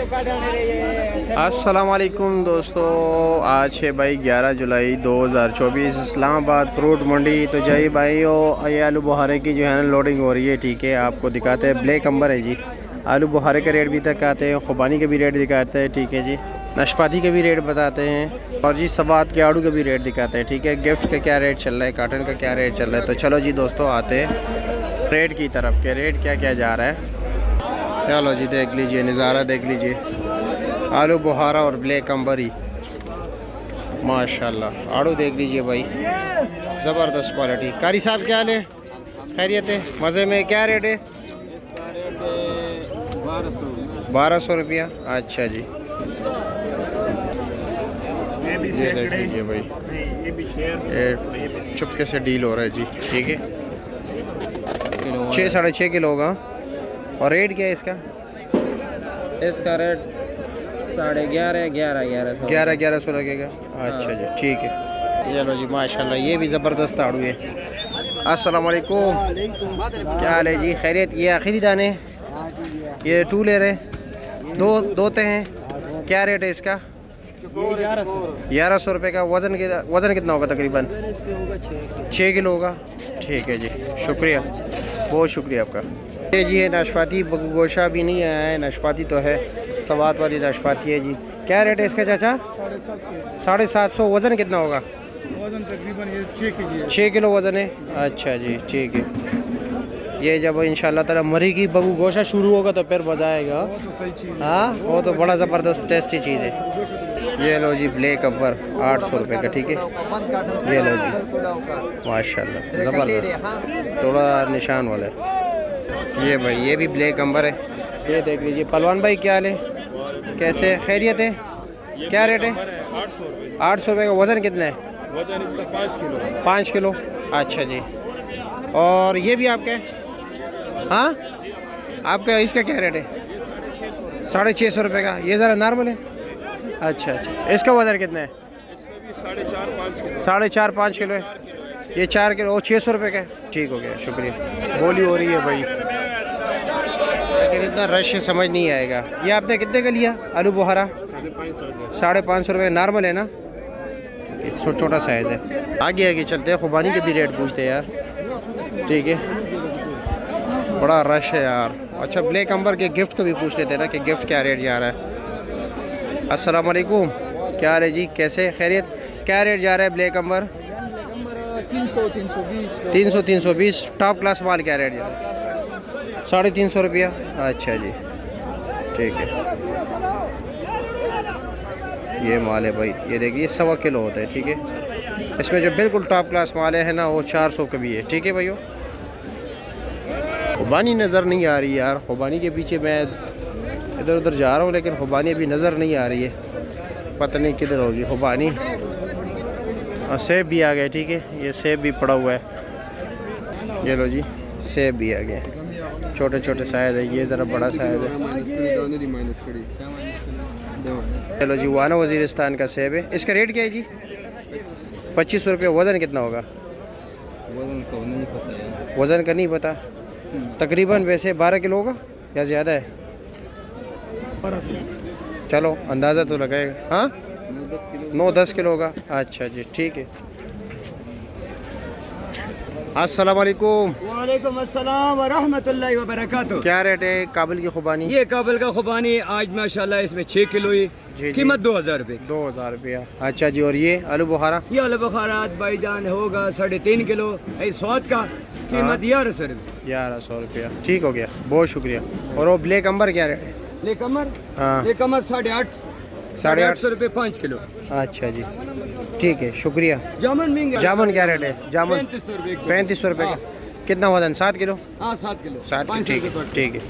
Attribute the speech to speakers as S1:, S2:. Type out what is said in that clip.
S1: अस्सलाम वालेकुम दोस्तों, आज है भाई 11 जुलाई 2024 इस्लामाबाद फ्रूट मंडी। तो जय भाई ये आलू बुहारे की जो है ना लोडिंग हो रही है। ठीक है, आपको दिखाते हैं। ब्लैक अंबर है जी। आलू बुहारे का रेट भी दिखाते हैं, खुबानी के भी रेट दिखाते हैं। ठीक है जी, नाशपाती के भी रेट बताते हैं और जी सबात के आड़ू के भी रेट दिखाते हैं। ठीक है, गिफ्ट का क्या रेट चल रहा है, काटन का क्या रेट चल रहा है। तो चलो जी दोस्तों, आते हैं रेट की तरफ के रेट क्या क्या जा रहा है। चलो जी देख लीजिए, नज़ारा देख लीजिए। आलू बुहारा और ब्लैक अंबरी माशाल्लाह। आड़ू देख लीजिए भाई, ज़बरदस्त क्वालिटी। कारी साहब क्या हाल है, खैरियत है, मज़े में? क्या रेट है?
S2: इसका रेट
S1: 1200 रुपया। अच्छा जी, ये देख लीजिए भाई, ये चुपके से डील हो रहा है जी। ठीक है, 6 साढ़े 6 किलो होगा। और रेट क्या है इसका?
S2: इसका रेट 1150
S1: लगेगा। अच्छा जी, ठीक है। चलो जी माशाल्लाह, ये भी ज़बरदस्त आड़ू है। अस्सलाम वालेकुम, क्या हाल है जी, खैरियत? ये आखिरी दाने, ये 2 ले रहे, दोते हैं। क्या रेट है इसका? 1100 रुपये का। वज़न कितना होगा तकरीबन? 6 किलो होगा। ठीक है जी, शुक्रिया, बहुत शुक्रिया आपका। ये जी है नाशपाती, गोशा भी नहीं आया है, नाशपाती तो है, सवात वाली नाशपाती है जी। क्या रेट है इसका चाचा? 750। वज़न कितना होगा?
S3: वज़न तकरीबन 6
S1: किलो वज़न है। अच्छा जी, ठीक है। ये जब इंशाल्लाह ताला मरी की बगू गोशा शुरू होगा तो फिर मज़ा आएगा।
S3: तो सही चीज़ है।
S1: हाँ, वो तो बड़ा ज़बरदस्त टेस्टी चीज़ है। ये लो जी ब्लैक अब्बर 800 रुपये का। ठीक है, ये लो जी माशाल्लाह, ज़बरदस्त, थोड़ा निशान वाला है। ये भाई, ये भी ब्लैक अंबर है। ये देख लीजिए। पहलवान भाई क्या हाल है, कैसे, खैरियत है? क्या रेट है? 800 रुपये का। वज़न कितना है?
S3: वज़न इसका 5 किलो।
S1: 5 किलो। अच्छा जी। और ये भी आपका है? हाँ, आपका इसका क्या रेट है? 650 रुपये का। ये ज़रा नॉर्मल है। अच्छा अच्छा, इसका वज़न कितना है? 4.5 किलो है। ये 4 किलो और 600 रुपये का है। ठीक हो गया, शुक्रिया। बोली हो रही है भाई, लेकिन इतना रश है, समझ नहीं आएगा। ये आपने कितने का लिया आलू बुहारा? 550 रुपये। नॉर्मल है ना, छोटा साइज़ है। आगे आगे चलते हैं, खुबानी के भी रेट पूछते हैं यार। ठीक है, बड़ा रश है यार। अच्छा, ब्लैक अंबर के गिफ्ट को भी पूछ लेते हैं ना कि गिफ्ट क्या रेट जा रहा है। अस्सलाम वालेकुम, क्या हाल है जी, कैसे, खैरियत? क्या रेट जा रहा है ब्लैक अंबर? 320। टॉप क्लास माल क्या रेट जा रहा है? 350 रुपया। अच्छा जी, ठीक है। ये माल है भाई, ये देखिए 1.25 किलो होता है। ठीक है, इसमें जो बिल्कुल टॉप क्लास माल है ना, वो 400 का भी है। ठीक है भाइयों, खुबानी नज़र नहीं आ रही यार। खुबानी के पीछे मैं इधर उधर जा रहा हूँ, लेकिन खुबानी अभी नज़र नहीं आ रही है, पता नहीं किधर होगी खुबानी। और सेब भी आ गए। ठीक है, ये सेब भी पड़ा हुआ है। ये लो जी, सेब भी आ गए, छोटे छोटे साइज़ है, ये ज़रा बड़ा साइज़ है। चलो जी, वाना वज़ीरिस्तान का सेब है। इसका रेट क्या है जी? 25 रुपये। वज़न कितना होगा? वज़न का नहीं पता, तकरीबन वैसे 12 किलो होगा या ज़्यादा है? चलो अंदाज़ा तो लगाएगा। हाँ, 9-10 किलो होगा। अच्छा जी, ठीक है। अस्सलाम वालेकुम।
S4: वालेकुम अस्सलाम व रहमतुल्लाहि व बरकातुहू।
S1: क्या रेट है काबिल की खुबानी?
S4: ये काबिल का खुबानी आज माशाल्लाह इसमें 6 किलो ही,
S1: जी।
S4: कीमत 2000 रुपये।
S1: 2000 रुपया। अच्छा जी, और ये आलू बुखारा?
S4: ये आलू बुखारा भाईजान होगा 3.5 किलो, स्वाद का, कीमत 1100 रुपये।
S1: 1100 रुपया। ठीक हो गया, बहुत शुक्रिया। और वो ब्लैक अंबर क्या रेट है?
S4: ले कमर,
S1: हाँ,
S4: ये कमर 850 रुपये 5 किलो।
S1: अच्छा जी, ठीक है, शुक्रिया।
S4: जामुन महंगा।
S1: जामुन क्या रेट है? जामुन
S4: 3500 रुपये।
S1: 3500 रुपये का। कितना वजन? 7 किलो?
S4: हाँ 7 किलो।
S1: 7 किलो, ठीक है, ठीक है।